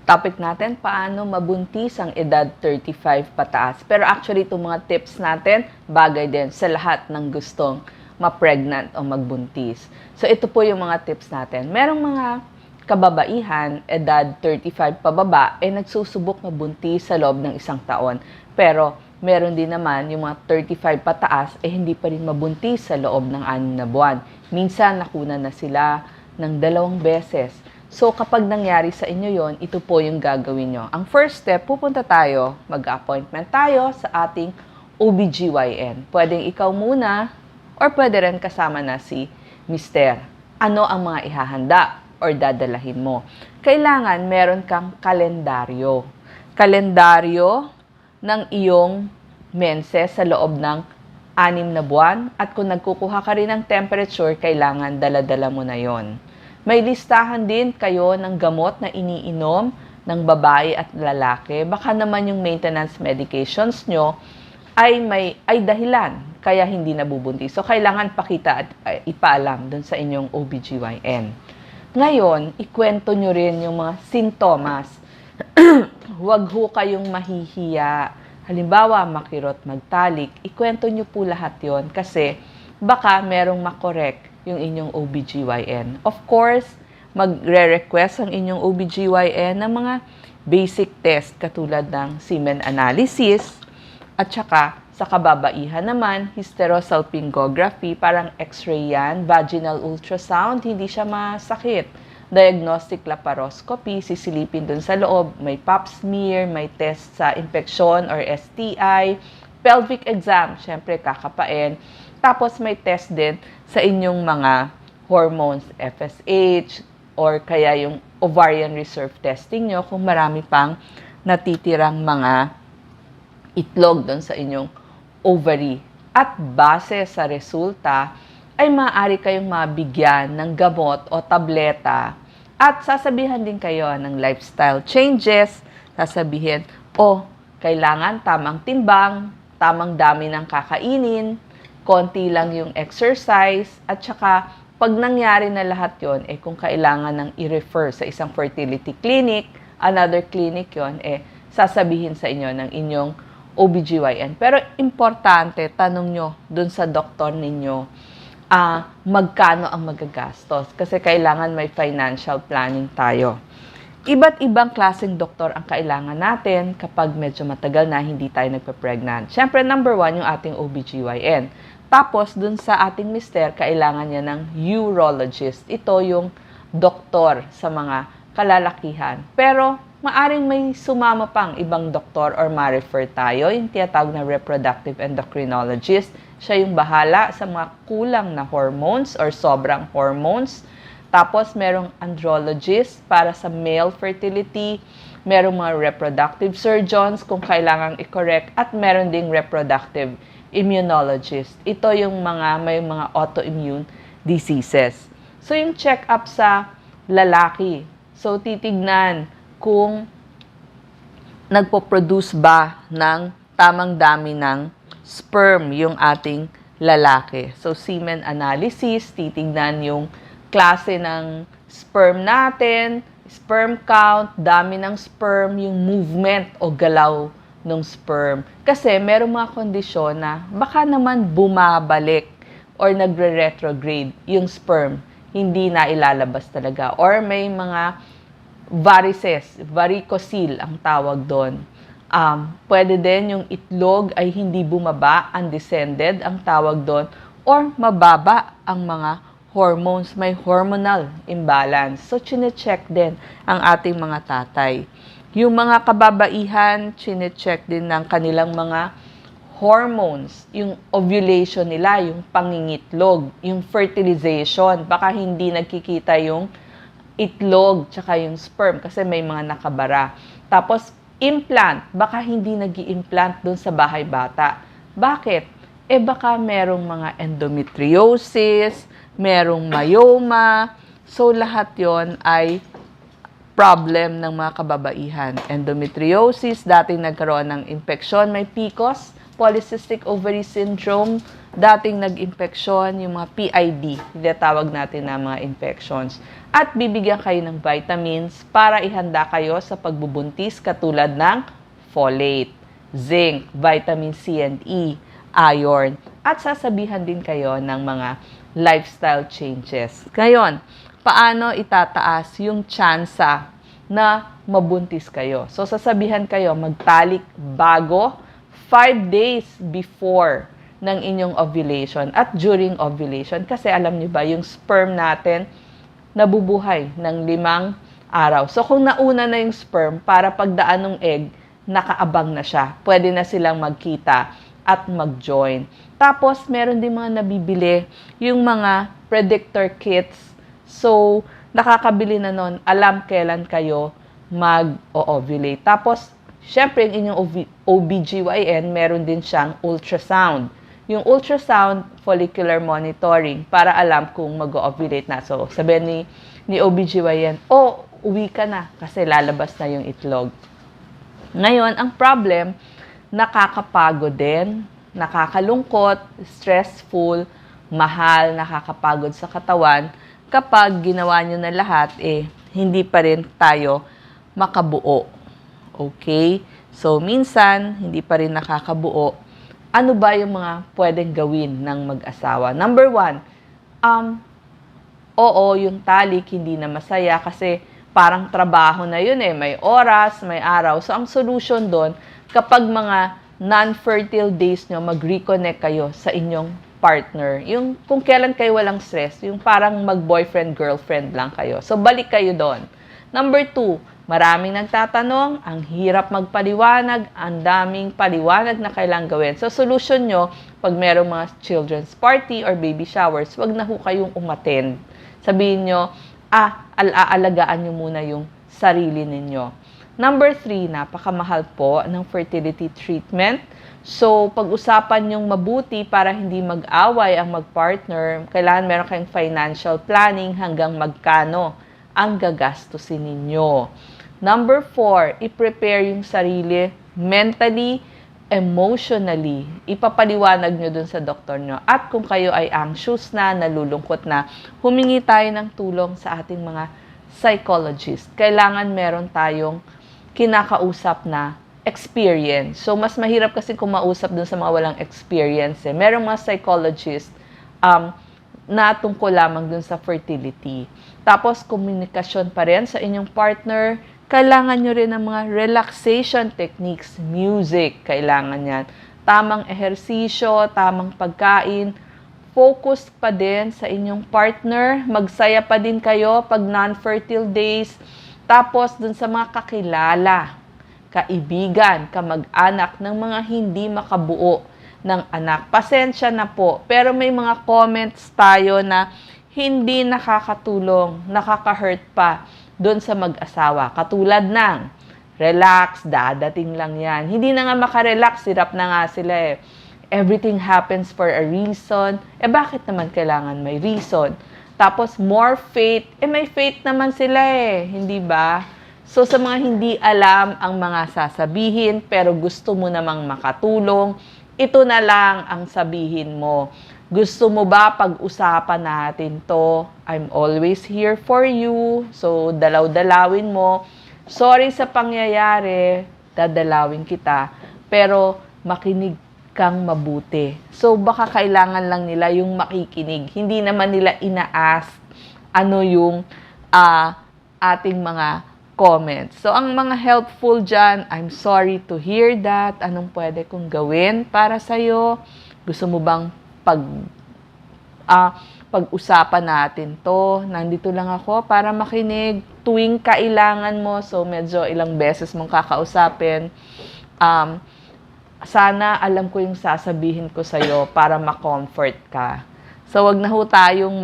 Topic natin, paano mabuntis ang edad 35 pataas. Pero actually, itong mga tips natin, bagay din sa lahat ng gustong ma-pregnant o magbuntis. So, ito po yung mga tips natin. Merong mga kababaihan, edad 35 pababa, nagsusubok mabuntis sa loob ng isang taon. Pero, meron din naman yung mga 35 pataas, hindi pa rin mabuntis sa loob ng 6 na buwan. Minsan, nakuna na sila ng 2 beses. So, kapag nangyari sa inyo yon, ito po yung gagawin nyo. Ang first step, pupunta tayo, mag-appointment tayo sa ating OBGYN. Pwedeng ikaw muna, or pwede rin kasama na si Mister. Ano ang mga ihahanda or dadalahin mo? Kailangan meron kang kalendaryo. Kalendaryo ng iyong menses sa loob ng 6 na buwan. At kung nagkukuha ka rin ng temperature, kailangan dala-dala mo na yon. May listahan din kayo ng gamot na iniinom ng babae at lalaki. Baka naman yung maintenance medications nyo ay dahilan kaya hindi nabubuntis. So, kailangan pakita at ipaalam dun sa inyong OBGYN. Ngayon, ikwento nyo rin yung mga sintomas. Huwag ho kayong mahihiya. Halimbawa, makirot, magtalik. Ikwento nyo po lahat yon kasi baka merong makorek yung inyong OBGYN. Of course, magre-request ang inyong OBGYN ng mga basic test katulad ng semen analysis at saka sa kababaihan naman, hysterosalpingography, parang x-ray yan, vaginal ultrasound, hindi siya masakit. Diagnostic laparoscopy, sisilipin dun sa loob, may pap smear, may test sa infection or STI, pelvic exam, syempre kakapain. Tapos may test din sa inyong mga hormones, FSH, or kaya yung ovarian reserve testing nyo kung marami pang natitirang mga itlog doon sa inyong ovary. At base sa resulta, ay maaari kayong mabigyan ng gamot o tableta at sasabihan din kayo ng lifestyle changes, sasabihin, kailangan tamang timbang, tamang dami ng kakainin, konti lang yung exercise, at saka pag nangyari na lahat yon, kung kailangan ng i-refer sa isang fertility clinic, another clinic yon, sasabihin sa inyo ng inyong OBGYN. Pero importante, tanong nyo dun sa doktor ninyo, magkano ang magagastos? Kasi kailangan may financial planning tayo. Iba't ibang klaseng doktor ang kailangan natin kapag medyo matagal na hindi tayo nagpa-pregnant. Siyempre, number 1, yung ating OBGYN. Tapos, dun sa ating mister, kailangan niya ng urologist. Ito yung doktor sa mga kalalakihan. Pero, maaring may sumama pang ibang doktor or ma-refer tayo, yung tinatawag na reproductive endocrinologist. Siya yung bahala sa mga kulang na hormones or sobrang hormones. Tapos, merong andrologist para sa male fertility. Merong mga reproductive surgeons kung kailangang i-correct. At meron ding reproductive immunologist. Ito yung may mga autoimmune diseases. So, yung check-up sa lalaki. So, titignan kung nagpo-produce ba ng tamang dami ng sperm yung ating lalaki. So, semen analysis, titignan yung klase ng sperm natin, sperm count, dami ng sperm, yung movement o galaw ng sperm. Kasi merong mga kondisyon na baka naman bumabalik or nagre-retrograde yung sperm, hindi na ilalabas talaga. Or may mga varices, varicocele ang tawag doon. Pwede din yung itlog ay hindi bumaba, undescended ang tawag doon, or mababa ang mga hormones, may hormonal imbalance. So, chine-check din ang ating mga tatay. Yung mga kababaihan, chine-check din ng kanilang mga hormones, yung ovulation nila, yung pangingitlog, yung fertilization. Baka hindi nagkikita yung itlog tsaka yung sperm kasi may mga nakabara. Tapos, implant. Baka hindi nag-i-implant dun sa bahay bata. Bakit? Baka merong mga endometriosis, merong myoma. So, lahat yon ay problem ng mga kababaihan. Endometriosis, dating nagkaroon ng infeksyon, may PCOS, polycystic ovary syndrome, dating nag-infeksyon, yung mga PID, tinatawag natin na mga infections. At bibigyan kayo ng vitamins para ihanda kayo sa pagbubuntis katulad ng folate, zinc, vitamin C and E, iron, at sasabihan din kayo ng mga lifestyle changes. Ngayon, paano itataas yung tsansa na mabuntis kayo? So, sasabihan kayo magtalik bago 5 days before ng inyong ovulation at during ovulation. Kasi alam niyo ba, yung sperm natin nabubuhay ng 5 araw. So, kung nauna na yung sperm, para pagdaan ng egg, nakaabang na siya. Pwede na silang magkita at mag-join. Tapos, meron din mga nabibili yung mga predictor kits. So, nakakabili na nun, alam kailan kayo mag-ovulate. Tapos, syempre, yung inyong OBGYN, meron din siyang ultrasound. Yung ultrasound follicular monitoring para alam kung mag-ovulate na. So, sabihin ni OBGYN, uwi ka na kasi lalabas na yung itlog. Ngayon, ang problem, nakakapagod din, nakakalungkot, stressful, mahal, nakakapagod sa katawan. Kapag ginawa nyo na lahat, hindi pa rin tayo makabuo. Okay? So, minsan, hindi pa rin nakakabuo. Ano ba yung mga pwedeng gawin ng mag-asawa? Number 1, yung talik hindi na masaya kasi parang trabaho na yun may oras, may araw. So, ang solution doon, kapag mga non-fertile days nyo, mag-reconnect kayo sa inyong partner. Yung kung kailan kayo walang stress, yung parang mag-boyfriend, girlfriend lang kayo. So, balik kayo doon. Number 2, maraming nagtatanong, ang hirap magpaliwanag, ang daming paliwanag na kailangang gawin. So, solution nyo, pag merong mga children's party or baby showers, wag na ho kayong umattend. Sabihin nyo, aalagaan nyo muna yung sarili ninyo. Number 3, napakamahal po ng fertility treatment. So, pag-usapan yung mabuti para hindi mag-away ang mag-partner, kailangan meron kayong financial planning hanggang magkano ang gagastusin ninyo. Number 4, i-prepare yung sarili mentally, emotionally. Ipapaliwanag nyo dun sa doktor nyo. At kung kayo ay anxious na, nalulungkot na, humingi tayo ng tulong sa ating mga psychologist. Kailangan meron tayong kinakausap na experience. So, mas mahirap kasi kung mausap dun sa mga walang experience. Merong mga psychologist na tungkol lamang dun sa fertility. Tapos, komunikasyon pa rin sa inyong partner. Kailangan nyo rin ng mga relaxation techniques, music, kailangan yan. Tamang ehersisyo, tamang pagkain. Focus pa din sa inyong partner. Magsaya pa din kayo pag non-fertile days. Tapos, dun sa mga kakilala, kaibigan, kamag-anak ng mga hindi makabuo ng anak. Pasensya na po, pero may mga comments tayo na hindi nakakatulong, nakaka-hurt pa doon sa mag-asawa. Katulad ng, relax, dadating lang yan. Hindi na nga makarelax, hirap na nga sila Everything happens for a reason. Bakit naman kailangan may reason? Tapos, more faith. May faith naman sila hindi ba? So, sa mga hindi alam ang mga sasabihin, pero gusto mo namang makatulong, ito na lang ang sabihin mo. Gusto mo ba pag-usapan natin to? I'm always here for you. So, dalaw-dalawin mo. Sorry sa pangyayari, dadalawin kita. Pero, makinig kang mabuti. So, baka kailangan lang nila yung makikinig. Hindi naman nila ina-ask ano yung ating mga comments. So, ang mga helpful dyan, I'm sorry to hear that. Anong pwede kong gawin para sa'yo? Gusto mo bang pag-usapan natin to? Nandito lang ako para makinig tuwing kailangan mo. So, medyo ilang beses mong kakausapin. Sana alam ko yung sasabihin ko sa'yo para ma-comfort ka. So, wag na ho tayong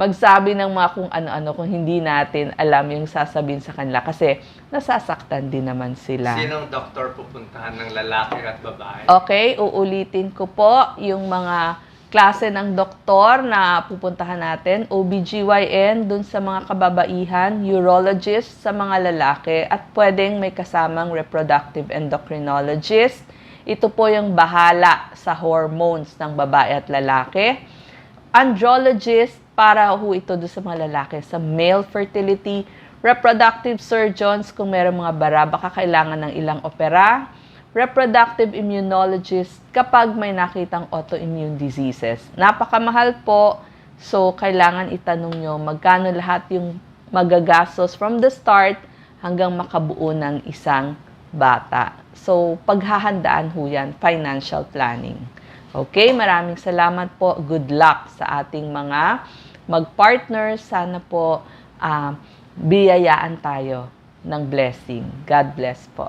magsabi ng mga kung ano-ano kung hindi natin alam yung sasabihin sa kanila kasi nasasaktan din naman sila. Sinong doktor pupuntahan ng lalaki at babae? Okay, uulitin ko po yung mga klase ng doktor na pupuntahan natin. OBGYN dun sa mga kababaihan, urologist sa mga lalaki, at pwedeng may kasamang reproductive endocrinologist, Ito po yung bahala sa hormones ng babae at lalaki. Andrologist, para ho ito doon sa mga lalaki, sa male fertility. Reproductive surgeons, kung meron mga bara, baka kailangan ng ilang opera. Reproductive immunologist, kapag may nakitang autoimmune diseases. Napakamahal po, so kailangan itanong nyo magkano lahat yung magagastos from the start hanggang makabuo ng isang bata. So, paghahandaan ho yan, financial planning. Okay, maraming salamat po. Good luck sa ating mga mag-partners. Sana po biyayaan tayo ng blessing. God bless po.